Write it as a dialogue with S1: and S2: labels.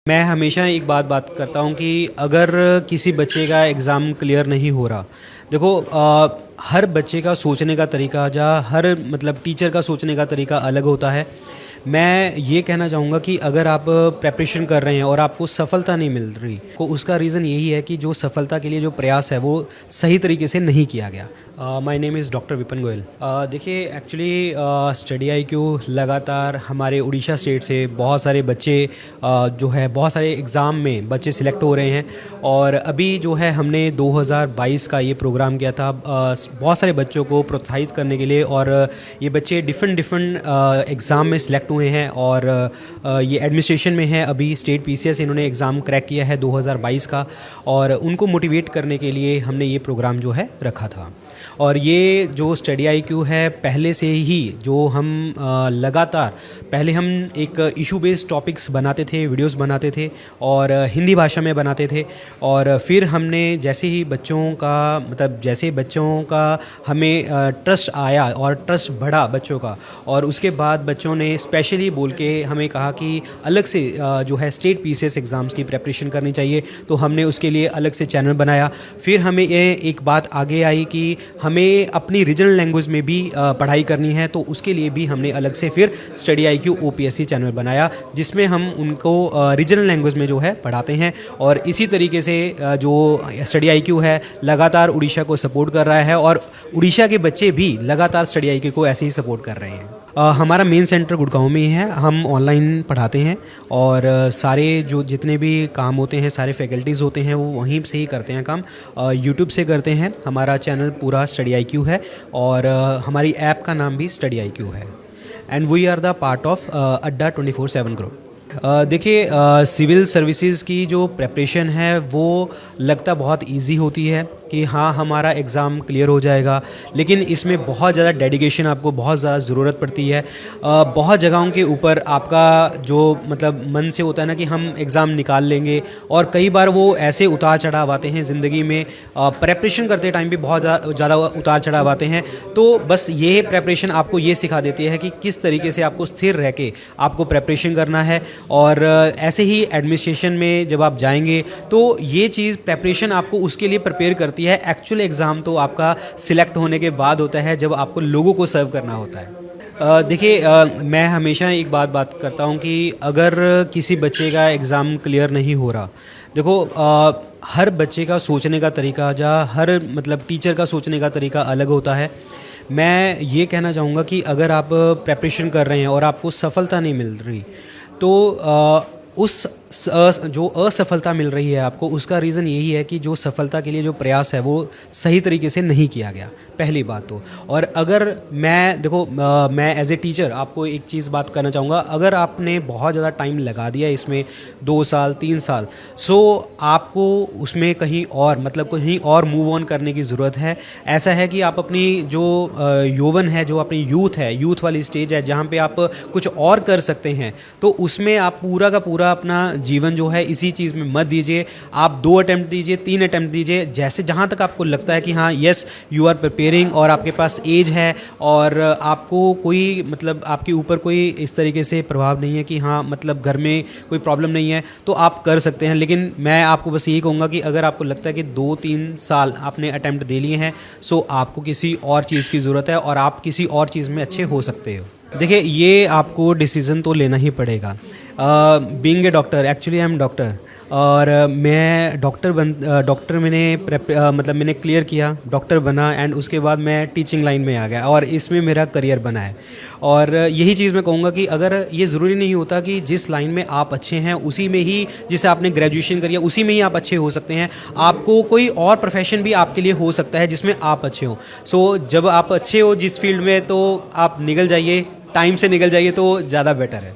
S1: मैं हमेशा एक बात करता हूँ कि अगर किसी बच्चे का एग्ज़ाम क्लियर नहीं हो रहा, देखो हर बच्चे का सोचने का तरीका या हर मतलब टीचर का सोचने का तरीका अलग होता है। मैं ये कहना चाहूँगा कि अगर आप प्रेपरेशन कर रहे हैं और आपको सफलता नहीं मिल रही, तो उसका रीज़न यही है कि जो सफलता के लिए जो प्रयास है वो सही तरीके से नहीं किया गया। My name is doctor Vipin Goyal. देखिए एक्चुअली स्टडी आईक्यू लगातार हमारे उड़ीसा स्टेट से बहुत सारे बच्चे जो है बहुत सारे एग्ज़ाम में बच्चे सिलेक्ट हो रहे हैं और अभी जो है हमने 2022 का ये प्रोग्राम किया था बहुत सारे बच्चों को प्रोत्साहित करने के लिए और ये बच्चे डिफरेंट एग्ज़ाम में सिलेक्ट हुए हैं और ये एडमिनिस्ट्रेशन में है। अभी स्टेट पीसीएस इन्होंने एग्ज़ाम क्रैक किया है 2022 का और उनको मोटिवेट करने के लिए हमने ये प्रोग्राम जो है रखा था। और ये जो स्टडी आईक्यू है पहले से ही जो हम लगातार पहले हम एक इशू बेस्ड टॉपिक्स बनाते थे, वीडियोस बनाते थे और हिंदी भाषा में बनाते थे और फिर हमने जैसे ही बच्चों का हमें ट्रस्ट आया और ट्रस्ट बढ़ा बच्चों का और उसके बाद बच्चों ने स्पेशली बोल के हमें कहा कि अलग से जो है स्टेट पीसीएस एग्ज़ाम्स की प्रेपरेशन करनी चाहिए, तो हमने उसके लिए अलग से चैनल बनाया। फिर हमें ये एक बात आगे आई कि हमें अपनी रीजनल लैंग्वेज में भी पढ़ाई करनी है, तो उसके लिए भी हमने अलग से फिर स्टडी आईक्यू ओपीएससी चैनल बनाया जिसमें हम उनको रीजनल लैंग्वेज में जो है पढ़ाते हैं। और इसी तरीके से जो स्टडी आईक्यू है लगातार उड़ीसा को सपोर्ट कर रहा है और उड़ीसा के बच्चे भी लगातार स्टडी आईक्यू को ऐसे ही सपोर्ट कर रहे हैं। हमारा मेन सेंटर गुड़गांव में ही है। हम ऑनलाइन पढ़ाते हैं और सारे जो जितने भी काम होते हैं सारे फैकल्टीज़ होते हैं वो वहीं से ही करते हैं काम, यूट्यूब से करते हैं। हमारा चैनल पूरा स्टडी आईक्यू है और हमारी ऐप का नाम भी स्टडी आईक्यू है and we are the part of Adda 24/7 group. देखिए सिविल सर्विसेज की जो प्रेपरेशन है वो लगता बहुत इजी होती है कि हाँ हमारा एग्ज़ाम क्लियर हो जाएगा, लेकिन इसमें बहुत ज़्यादा डेडिकेशन आपको बहुत ज़्यादा ज़रूरत पड़ती है। बहुत जगहों के ऊपर आपका जो मतलब मन से होता है ना कि हम एग्ज़ाम निकाल लेंगे और कई बार वो ऐसे उतार चढ़ाव आते हैं ज़िंदगी में, प्रेपरेशन करते टाइम भी बहुत ज़्यादा उतार चढ़ाव आते हैं। तो बस ये प्रेपरेशन आपको ये सिखा देती है कि किस तरीके से आपको स्थिर रह के आपको प्रेपरेशन करना है। और ऐसे ही एडमिनिस्ट्रेशन में जब आप जाएंगे तो ये चीज़ प्रेपरेशन आपको उसके लिए प्रिपेयर करती है। एक्चुअल एग्ज़ाम तो आपका सिलेक्ट होने के बाद होता है जब आपको लोगों को सर्व करना होता है। देखिए मैं हमेशा एक बात करता हूँ कि अगर किसी बच्चे का एग्ज़ाम क्लियर नहीं हो रहा, देखो हर बच्चे का सोचने का तरीका या हर मतलब टीचर का सोचने का तरीका अलग होता है। मैं ये कहना चाहूँगा कि अगर आप प्रेपरेशन कर रहे हैं और आपको सफलता नहीं मिल रही, तो जो असफलता मिल रही है आपको, उसका रीज़न यही है कि जो सफलता के लिए जो प्रयास है वो सही तरीके से नहीं किया गया, पहली बात तो। और अगर मैं एज ए टीचर आपको एक चीज़ बात करना चाहूँगा, अगर आपने बहुत ज़्यादा टाइम लगा दिया इसमें 2 साल 3 साल, सो आपको उसमें कहीं और मूव ऑन करने की ज़रूरत है। ऐसा है कि आप अपनी जो यौवन है, जो अपनी यूथ वाली स्टेज है जहाँ पे आप कुछ और कर सकते हैं, तो उसमें आप पूरा का पूरा अपना जीवन जो है इसी चीज़ में मत दीजिए। आप 2 अटेम्प्ट दीजिए, 3 अटेम्प्ट दीजिए, जैसे जहाँ तक आपको लगता है कि हाँ यस यू आर प्रिपेयरिंग और आपके पास एज है और आपको कोई मतलब आपके ऊपर कोई इस तरीके से प्रभाव नहीं है कि हाँ मतलब घर में कोई प्रॉब्लम नहीं है, तो आप कर सकते हैं। लेकिन मैं आपको बस यही कहूँगा कि अगर आपको लगता है कि 2-3 साल आपने अटेम्प्ट दे लिए हैं, सो आपको किसी और चीज़ की ज़रूरत है और आप किसी और चीज़ में अच्छे हो सकते हो। देखिए ये आपको डिसीज़न तो लेना ही पड़ेगा। Being a doctor, actually I am doctor और मैं डॉक्टर मैंने क्लियर किया, डॉक्टर बना एंड उसके बाद मैं टीचिंग लाइन में आ गया और इसमें मेरा करियर बना है। और यही चीज़ मैं कहूँगा कि अगर ये ज़रूरी नहीं होता कि जिस लाइन में आप अच्छे हैं उसी में ही, जिसे आपने ग्रेजुएशन करी है उसी में ही आप अच्छे हो सकते हैं। आपको कोई और प्रोफेशन भी आपके लिए हो सकता है जिसमें आप अच्छे हो। सो जब आप अच्छे हो जिस फील्ड में, तो आप निकल जाइए, टाइम से निकल जाइए तो ज़्यादा बेटर है।